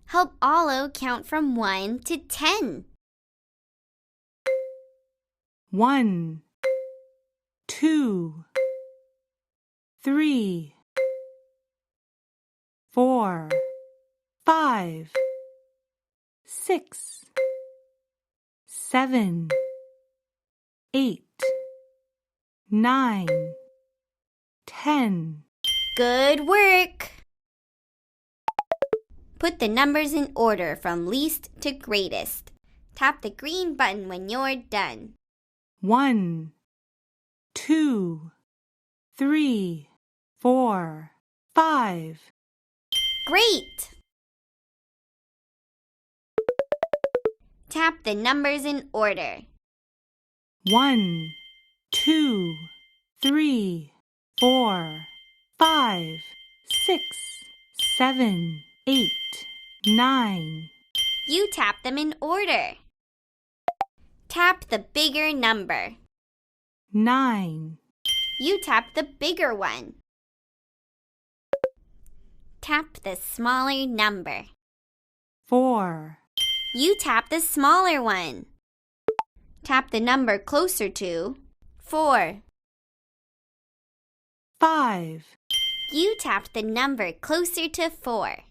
Help Olo count from 1 to 10. 1, 2, 3, 4, 5, 6, 7, 8, 9, 10. Good work! Put the numbers in order from least to greatest. Tap the green button when you're done. 1, 2, 3, 4, 5. Great! Tap the numbers in order. 1, 2, 3, 4, 5, 6, 7, 8, 9. You tap them in order. Tap the bigger number. 9. You tap the bigger one. Tap the smaller number. 4. You tap the smaller one. Tap the number closer to 4. 5. You tap the number closer to 4.